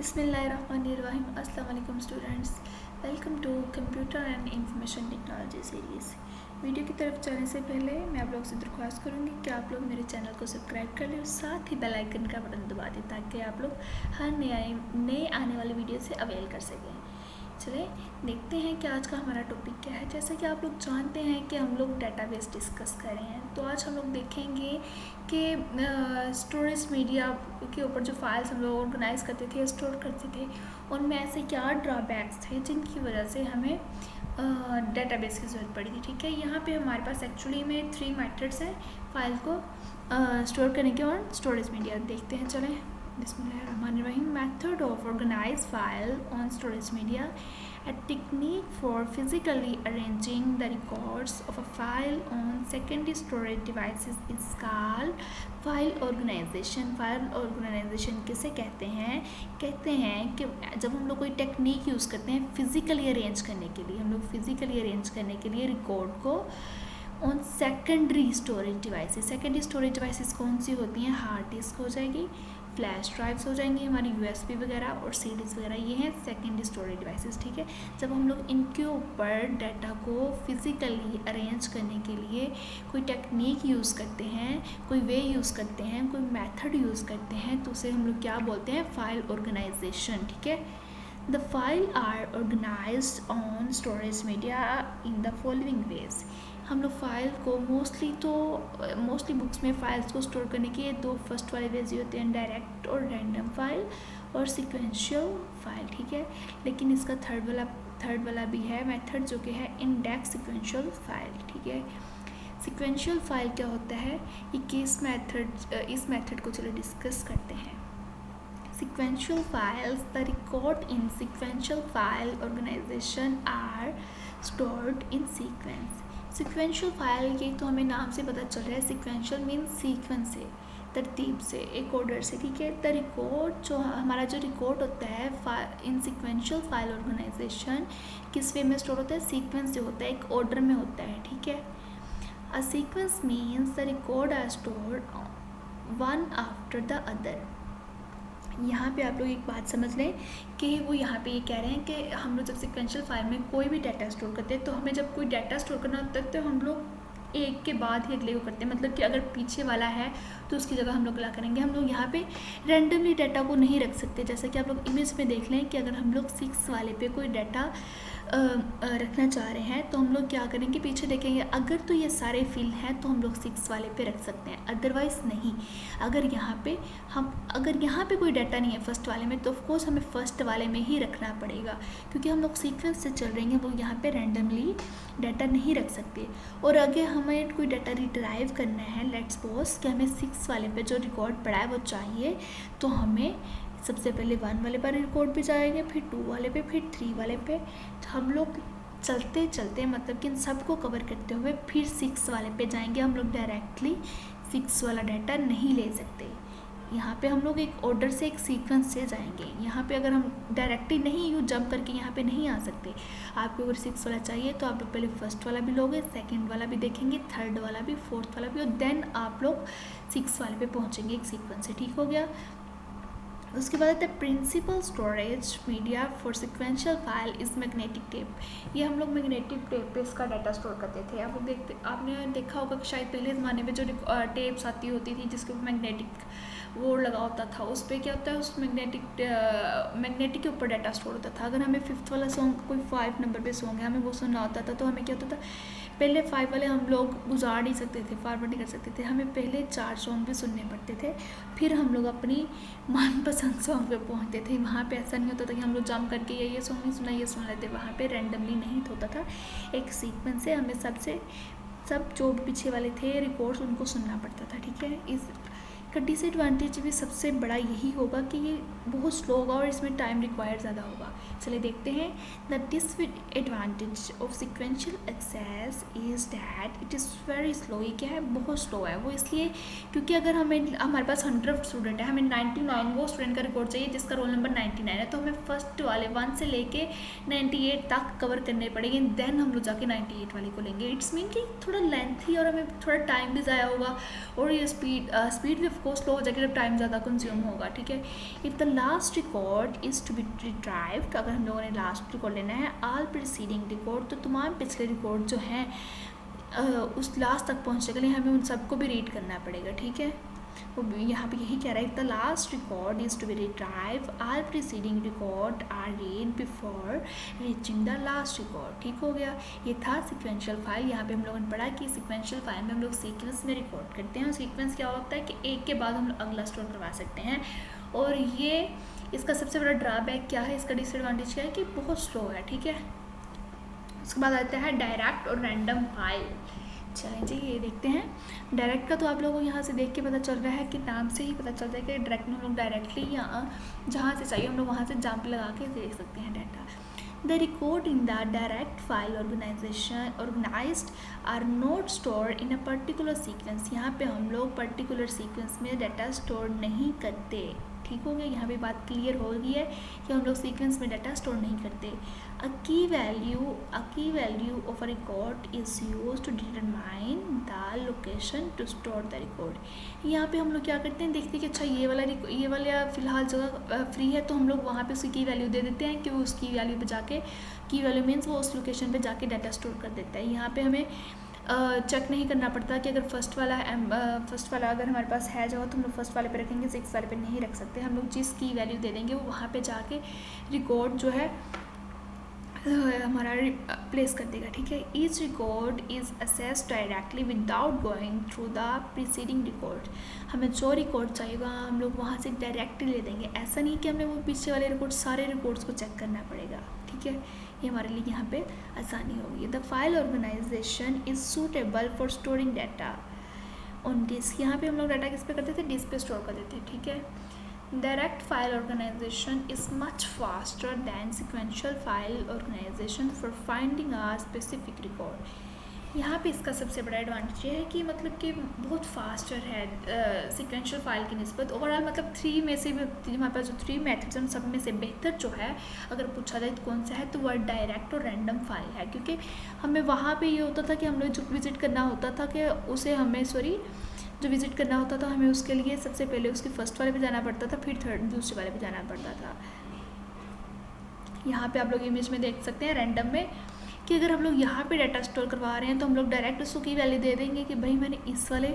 बिस्मिल्लाहिर्रहमानिर्रहीम। अस्सलाम वालेकुम students, welcome to computer and information technology series. Video की तरफ जाने से पहले मैं आप लोगों से दरख्वास्त करूँगी कि आप लोग मेरे चैनल को सब्सक्राइब कर लें और साथ ही बेल आइकन का बटन दबा दें ताकि आप लोग हर नए आने वाली वीडियो से अवेल कर सकें। चलिए देखते हैं कि आज का हमारा टॉपिक क्या है। जैसा कि आप लोग जानते हैं कि हम लोग डेटाबेस डिस्कस कर रहे हैं, तो आज हम लोग देखेंगे कि स्टोरेज मीडिया के ऊपर जो फाइल्स हम लोग ऑर्गेनाइज करते थे, स्टोर करते थे, उनमें ऐसे क्या ड्रॉबैक्स थे जिनकी वजह से हमें डेटाबेस की ज़रूरत पड़ी थी। ठीक है, यहाँ पे हमारे पास एक्चुअली में 3 मेथड्स हैं फाइल को स्टोर करने के और स्टोरेज मीडिया देखते हैं। चलें बिस्मिल्लाहिर्रहमानिर्रहीम। Method of organized file on storage media, a technique for physically arranging the records of a file on secondary storage devices is called file organization. File organization किसे कहते हैं? कहते हैं कि जब हम लोग कोई टेक्निक यूज़ करते हैं फिज़िकली अरेंज करने के लिए, हम लोग फिज़िकली अरेंज करने के लिए रिकॉर्ड को on secondary storage devices. Secondary storage devices कौन सी होती हैं? हार्ड डिस्क हो जाएगी, फ्लैश ड्राइव्स हो जाएंगी, हमारी यूएसबी वगैरह और सीडीज़ वगैरह, ये हैं सेकेंडरी स्टोरेज डिवाइसेस। ठीक है, जब हम लोग इनके ऊपर डाटा को फिज़िकली अरेंज करने के लिए कोई टेक्निक यूज़ करते हैं, कोई वे यूज़ करते हैं, कोई मेथड यूज़ करते हैं, तो उसे हम लोग क्या बोलते हैं? File organization. ठीक है, the file are organized on storage media in the following ways. हम लोग फाइल को मोस्टली बुक्स में फ़ाइल्स को स्टोर करने के 2 फर्स्ट वाले वेज होते हैं, डायरेक्ट और रैंडम फाइल और सिक्वेंशियल फाइल। ठीक है, लेकिन इसका थर्ड वाला भी है मेथड जो कि है इंडेक्स सिक्वेंशियल फाइल। ठीक है, सिक्वेंशियल फाइल क्या होता है, इस मेथड को चलो डिस्कस करते हैं। Sequential files, the record in sequential file organization are stored in sequence. Sequential file ये तो हमें नाम से पता चल रहा है, sequential मीन्स सीक्वेंस से, तरतीब से, एक ऑर्डर से। ठीक है, द रिकॉर्ड जो हमारा जो रिकॉर्ड होता है इन सिक्वेंशियल फाइल ऑर्गेनाइजेशन किस वे में स्टोर होता है? सीक्वेंस जो होता है एक ऑर्डर में होता है। ठीक है, a sequence means the record are stored one after the other. यहाँ पे आप लोग एक बात समझ लें कि वो यहाँ पे ये कह रहे हैं कि हम लोग जब सिक्वेंशियल फाइल में कोई भी डाटा स्टोर करते हैं, तो हमें जब कोई डाटा स्टोर करना होता है तो हम लोग एक के बाद ही अगले को करते हैं। मतलब कि अगर पीछे वाला है तो उसकी जगह हम लोग क्या करेंगे, हम लोग यहाँ पे रैंडमली डाटा को नहीं रख सकते। जैसे कि आप लोग इमेज में देख लें कि अगर हम लोग 6 वाले पे कोई डाटा रखना चाह रहे हैं तो हम लोग क्या करेंगे, पीछे देखेंगे, अगर तो ये सारे फील्ड हैं तो हम लोग 6 वाले पे रख सकते हैं, अदरवाइज़ नहीं। अगर यहाँ पे कोई डाटा नहीं है फर्स्ट वाले में तो ऑफकोर्स हमें फर्स्ट वाले में ही रखना पड़ेगा, क्योंकि हम लोग सीक्वेंस से चल रहे हैं, वो यहाँ पे रैंडमली डाटा नहीं रख सकते। और अगर हमें कोई डाटा रिट्राइव करना है, लेट्स सपोज कि हमें 6 वाले पे जो रिकॉर्ड पड़ा है वो चाहिए, तो हमें सबसे पहले 1 वाले पर रिकॉर्ड पे जाएंगे, फिर 2 वाले पे, फिर 3 वाले पे। तो हम लोग चलते चलते मतलब कि इन सबको कवर करते हुए फिर 6 वाले पे जाएंगे। हम लोग डायरेक्टली 6 वाला डाटा नहीं ले सकते। यहाँ पे हम लोग एक ऑर्डर से, एक सीक्वेंस से जाएंगे। यहाँ पे अगर हम डायरेक्टली नहीं जंप करके यहाँ पे नहीं आ सकते। आपको अगर 6 वाला चाहिए तो आप लोग पहले फर्स्ट वाला भी लोगे, सेकंड वाला भी देखेंगे, थर्ड वाला भी, फोर्थ वाला भी, और देन आप लोग 6 वाले पे पहुँचेंगे एक सीक्वेंस से। ठीक हो गया। उसके बाद the principal storage media for sequential file is magnetic tape. ये हम लोग मैग्नेटिक टेप पे इसका डाटा स्टोर करते थे। आपने देखा होगा कि शायद पहले ज़माने में जो टेप्स आती होती थी जिसके ऊपर मैग्नेटिक वो लगा होता था, उस पर क्या होता है, उस मैग्नेटिक के ऊपर डाटा स्टोर होता था। अगर हमें 5th वाला सॉन्ग, कोई 5 नंबर पे सॉन्ग है, हमें वो सुनना होता था, तो हमें क्या होता था, पहले 5 वाले हम लोग गुजार नहीं सकते थे, फॉरवर्ड नहीं कर सकते थे, हमें पहले 4 सॉन्ग भी सुनने पड़ते थे, फिर हम लोग अपनी मनपसंद सॉन्ग पे पहुंचते थे। वहाँ पे ऐसा नहीं होता था कि हम लोग जंप करके ये सॉन्ग नहीं सुना, ये सुन लेते। वहाँ पे रैंडमली नहीं होता था, एक सीक्वेंस से हमें सब जो पीछे वाले थे रिकॉर्ड्स उनको सुनना पड़ता था। ठीक है, इसका डिसएडवांटेज भी सबसे बड़ा यही होगा कि ये बहुत स्लो होगा और इसमें टाइम रिक्वायर ज़्यादा होगा। चलिए देखते हैं। The disadvantage of sequential access is that it is very slow. ये क्या है, बहुत स्लो है। वो इसलिए क्योंकि अगर हमारे पास 100 स्टूडेंट है, हमें 99 वो स्टूडेंट का रिकॉर्ड चाहिए जिसका रोल नंबर 99 है, तो हमें फर्स्ट वाले 1 से लेके 98 तक कवर करने पड़ेंगे, देन हम लोग जाके 98 वाले को लेंगे। इट्स मीन कि थोड़ा लेंथी और हमें थोड़ा टाइम भी ज़ाया होगा, और ये स्पीड भी ऑफकोर्स स्लो हो जाएगी जब टाइम ज़्यादा कंज्यूम होगा, ठीक है। If the last record is to be retrieved, अगर हम लोगों ने लास्ट रिकॉर्ड लेना है, ऑल प्रीसीडिंग रिकॉर्ड, तो तमाम पिछले रिकॉर्ड जो हैं उस लास्ट तक पहुँचने के लिए हमें उन सबको भी रीड करना पड़ेगा, ठीक है। वो यहाँ पे यही कह रहा है, if the last record is to be retrieve, all preceding record are read before reaching the last record, ठीक हो गया। ये था सिक्वेंशियल फाइल। यहाँ पे हम लोगों ने पढ़ा कि सिक्वेंशियल फाइल में हम लोग सीक्वेंस में रिकॉर्ड करते हैं, और सीक्वेंस क्या होता है कि एक के बाद हम लोग अगला स्टोर करवा सकते हैं। और ये इसका सबसे बड़ा ड्रॉबैक क्या है, इसका डिसएडवांटेज क्या है कि बहुत स्लो है, ठीक है। उसके बाद आता है डायरेक्ट और रैंडम फाइल। चलें जी, ये देखते हैं। डायरेक्ट का तो आप लोगों को यहाँ से देख के पता चल रहा है कि नाम से ही पता चल रहा है कि डायरेक्ट में हम लोग डायरेक्टली या जहाँ से चाहिए हम लोग वहाँ से जंप लगा के देख सकते हैं data. The record in the direct file organized are not store in a particular sequence. यहाँ पे हम लोग पर्टिकुलर सीक्वेंस में डाटा स्टोर नहीं करते, ठीक हो गया। यहाँ पे बात क्लियर हो गई है कि हम लोग सीक्वेंस में डाटा स्टोर नहीं करते। A key value of a record is used to determine the location to store the record। यहाँ पे हम लोग क्या करते हैं, देखते हैं कि अच्छा ये वाला फ़िलहाल जगह फ्री है, तो हम लोग वहाँ पे उसकी की वैल्यू दे देते हैं कि वो उसकी वैल्यू पे जाके, की वैल्यू मीन्स वो उस लोकेशन पे जाके डाटा स्टोर कर देता है। यहाँ पे हमें चेक नहीं करना पड़ता कि अगर फर्स्ट वाला अगर हमारे पास है जगह तो हम लोग फर्स्ट वाले पे रखेंगे, सिक्स वाले पे नहीं रख सकते। हम लोग जिस की वैल्यू दे देंगे वो वहाँ पे जाके रिकॉर्ड जो है हमारा प्लेस कर देगा, ठीक है। Each record is assessed directly without going through the preceding record. हमें जो रिकॉर्ड चाहिएगा हम लोग वहाँ से डायरेक्टली ले देंगे, ऐसा नहीं कि हमें वो पीछे वाले रिकॉर्ड सारे रिकॉर्ड्स को चेक करना पड़ेगा, ठीक है। ये हमारे लिए यहाँ पे आसानी होगी। The file organization is suitable for storing data on disk. यहाँ पे हम लोग डाटा किस पे करते थे, डिस्क पे स्टोर कर देते, ठीक है। Direct file organization is much faster than sequential file organization for finding a specific record। यहाँ पे इसका सबसे बड़ा एडवांटेज ये है कि मतलब कि बहुत फास्टर है सिक्वेंशियल फाइल की निस्बत। ओवरऑल मतलब 3 में से भी हमारे पास जो 3 मेथड्स हैं सब में से बेहतर जो है अगर पूछा जाए तो कौन सा है, तो वह डायरेक्ट और रैंडम फाइल है। क्योंकि हमें वहाँ पे ये होता था कि हम लोग जो विज़िट करना होता था कि उसे हमें जो विज़िट करना होता था हमें उसके लिए सबसे पहले उसके फर्स्ट वाले पे जाना पड़ता था, फिर दूसरे वाले पे जाना पड़ता था। यहाँ पे आप लोग इमेज में देख सकते हैं रैंडम में कि अगर हम लोग यहाँ पे डाटा स्टोर करवा रहे हैं तो हम लोग डायरेक्ट उसको की वैल्यू दे देंगे कि भाई मैंने इस वाले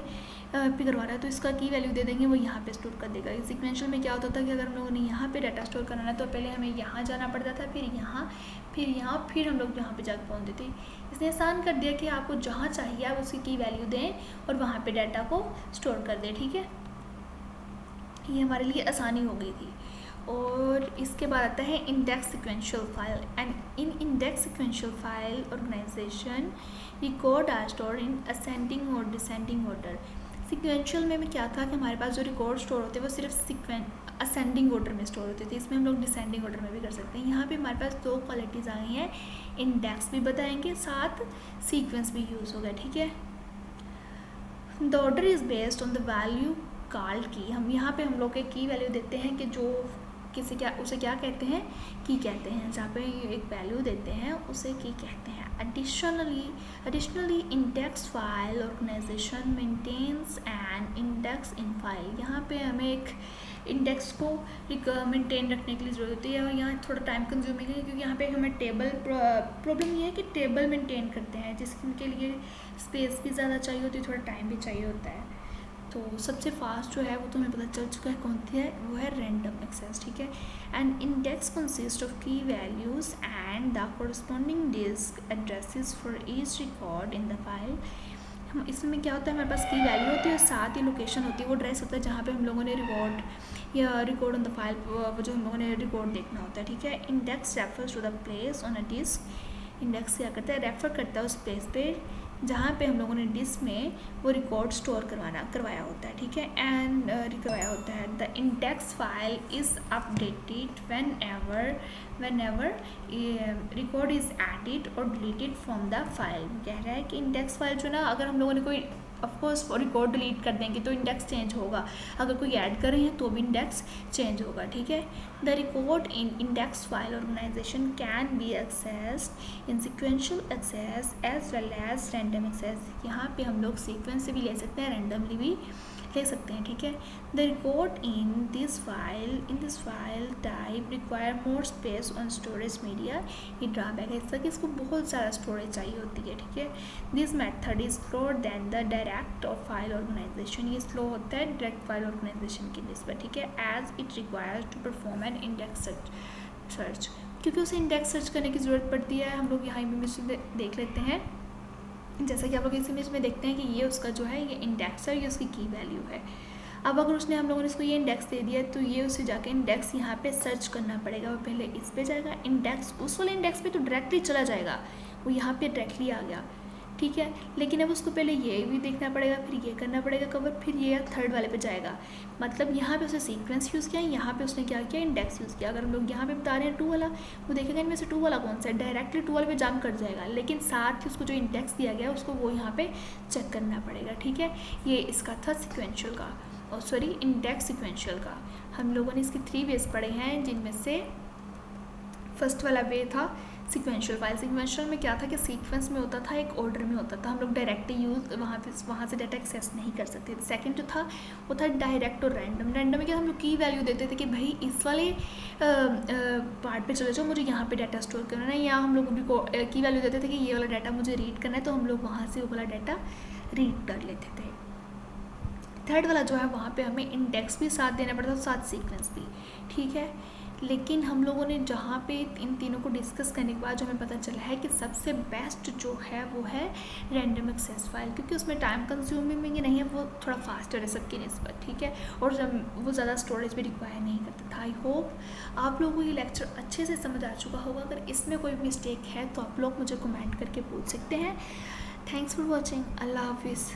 पे करवा रहा है तो इसका की वैल्यू दे देंगे, वो यहाँ पे स्टोर कर देगा। सीक्वेंशियल में क्या होता था कि अगर हम लोगों ने यहाँ पे डाटा स्टोर कराना तो पहले हमें यहाँ जाना पड़ता था, फिर हम लोग यहाँ पे जाकर पहुँचते थे। इसने आसान कर दिया कि आपको जहाँ चाहिए आप उसकी की वैल्यू दें और वहाँ पे डाटा को स्टोर कर दें, ठीक है। ये हमारे लिए आसानी हो गई थी। और इसके बाद आता है index sequential file. And in index sequential file organization record are store in ascending और डिसेंडिंग ऑर्डर। सिक्वेंशियल में क्या था कि हमारे पास जो रिकॉर्ड स्टोर होते हैं वो सिर्फ असेंडिंग ऑर्डर में स्टोर होते थे, इसमें हम लोग डिसेंडिंग ऑर्डर में भी कर सकते हैं। यहाँ पे हमारे पास 2 क्वालिटीज़ आ गई हैं, इंडेक्स भी बताएंगे साथ सीक्वेंस भी यूज़ होगा, ठीक है। The order is based on the value called की। हम यहाँ पे हम लोग एक की वैल्यू देते हैं कि जो उसे क्या कहते हैं, की कहते हैं। जहाँ पे एक वैल्यू देते हैं उसे की कहते हैं। Additionally index file organization maintains an index in file. यहाँ पे हमें एक इंडेक्स को मेंटेन रखने के लिए ज़रूरत होती है, और यहाँ थोड़ा टाइम कंज्यूमिंग है क्योंकि यहाँ पे हमें टेबल प्रॉब्लम ये है कि टेबल मेंटेन करते हैं जिसके लिए स्पेस भी ज़्यादा चाहिए होती है, थोड़ा टाइम भी चाहिए होता है। तो सबसे फास्ट जो है वो तो हमें पता चल चुका है कौन सी है, वो है रैंडम एक्सेस, ठीक है। And index consist of key values and the corresponding disk addresses for each record in the file. हम इसमें क्या होता है, हमारे पास की वैल्यू होती है और साथ ही लोकेशन होती है, वो एड्रेस होता है जहाँ पे हम लोगों ने रिकॉर्ड ऑन द फाइल वो जो हम लोगों ने रिकॉर्ड देखना होता है, ठीक है। Index refers to the place on a disk. Index क्या करता है, रेफर करता है उस प्लेस पे जहाँ पे हम लोगों ने डिस्क में वो रिकॉर्ड स्टोर करवाया होता है, ठीक है। एंड करवाया होता है। The index file is updated whenever record is added और डिलीटेड फ्रॉम द फाइल। कह रहा है कि इंडेक्स फाइल जो ना, अगर हम लोगों ने कोई ऑफकोर्स रिकॉर्ड डिलीट कर देंगे तो इंडेक्स चेंज होगा, अगर कोई ऐड कर रहे हैं तो भी इंडेक्स चेंज होगा, ठीक है। The record in index file organization can be accessed in sequential access as well as random access. यहाँ पे हम लोग सीक्वेंस से भी ले सकते हैं, रैंडमली भी लिख सकते हैं, ठीक है। The record in this file type require more space on storage media. ये ड्रॉबैक है इसका कि इसको बहुत ज़्यादा स्टोरेज चाहिए होती है, ठीक है। This method is slower than the direct file organization. ये स्लो होता है डायरेक्ट फाइल ऑर्गेनाइजेशन की निस्बत, ठीक है। As it requires to perform an index search, क्योंकि उसे इंडेक्स सर्च करने की ज़रूरत पड़ती है। हम लोग यहाँ इमेज देख लेते हैं, जैसा कि आप लोग इस इमेज में देखते हैं कि ये उसका जो है ये इंडेक्स है, ये उसकी की वैल्यू है। अब अगर उसने हम लोगों ने इसको ये इंडेक्स दे दिया तो ये उसे जाके इंडेक्स यहाँ पे सर्च करना पड़ेगा। वो पहले इस पे जाएगा, इंडेक्स उस वाले इंडेक्स पे तो डायरेक्टली चला जाएगा, वो यहाँ पे डायरेक्टली आ गया, ठीक है। लेकिन अब उसको पहले ये भी देखना पड़ेगा, फिर ये करना पड़ेगा कवर, फिर ये थर्ड वाले पे जाएगा। मतलब यहाँ पे उसने सीक्वेंस यूज़ किया, यहाँ पे उसने क्या किया, इंडेक्स यूज़ किया। अगर हम लोग यहाँ पे बता रहे हैं 2 वाला, वो देखेगा इनमें से 2 वाला कौन सा है, डायरेक्टली 2 वाले पे जाम कर जाएगा। लेकिन साथ ही उसको जो इंडेक्स दिया गया उसको वो यहाँ पे चेक करना पड़ेगा, ठीक है। ये इसका था सिक्वेंशियल का, और सॉरी इंडेक्स सिक्वेंशियल का। हम लोगों ने इसके 3 वेज पढ़े हैं, जिनमें से फर्स्ट वाला वे था सीक्वेंशियल फाइल। सीक्वेंशियल में क्या था कि सीक्वेंस में होता था, एक ऑर्डर में होता था, हम लोग डायरेक्टली यूज़ वहाँ से डाटा एक्सेस नहीं कर सकते थे। सेकंड जो था वो था डायरेक्ट और रैंडम। रैंडम में क्या हम लोग की वैल्यू देते थे कि भाई इस वाले पार्ट पे चले जाओ, मुझे यहाँ पे डाटा स्टोर करना है, या हम लोग भी की वैल्यू देते थे कि ये वाला डाटा मुझे रीड करना है, तो हम लोग वहाँ से वो वाला डाटा रीड कर लेते थे। थर्ड वाला जो है वहाँ पे हमें इंडेक्स भी साथ देना पड़ता था, साथ सीक्वेंस भी, ठीक है। लेकिन हम लोगों ने जहाँ पे इन तीनों को डिस्कस करने के बाद जो हमें पता चला है कि सबसे बेस्ट जो है वो है रैंडम एक्सेस फाइल, क्योंकि उसमें टाइम कंज्यूमिंग नहीं है, वो थोड़ा फास्टर है सबकी निस्बत, ठीक है। और जब वो ज़्यादा स्टोरेज भी रिक्वायर नहीं करता था। आई होप आप लोगों को ये लेक्चर अच्छे से समझ आ चुका होगा। अगर इसमें कोई मिस्टेक है तो आप लोग मुझे कमेंट करके पूछ सकते हैं। Thanks for watching. अल्लाह हाफिज़।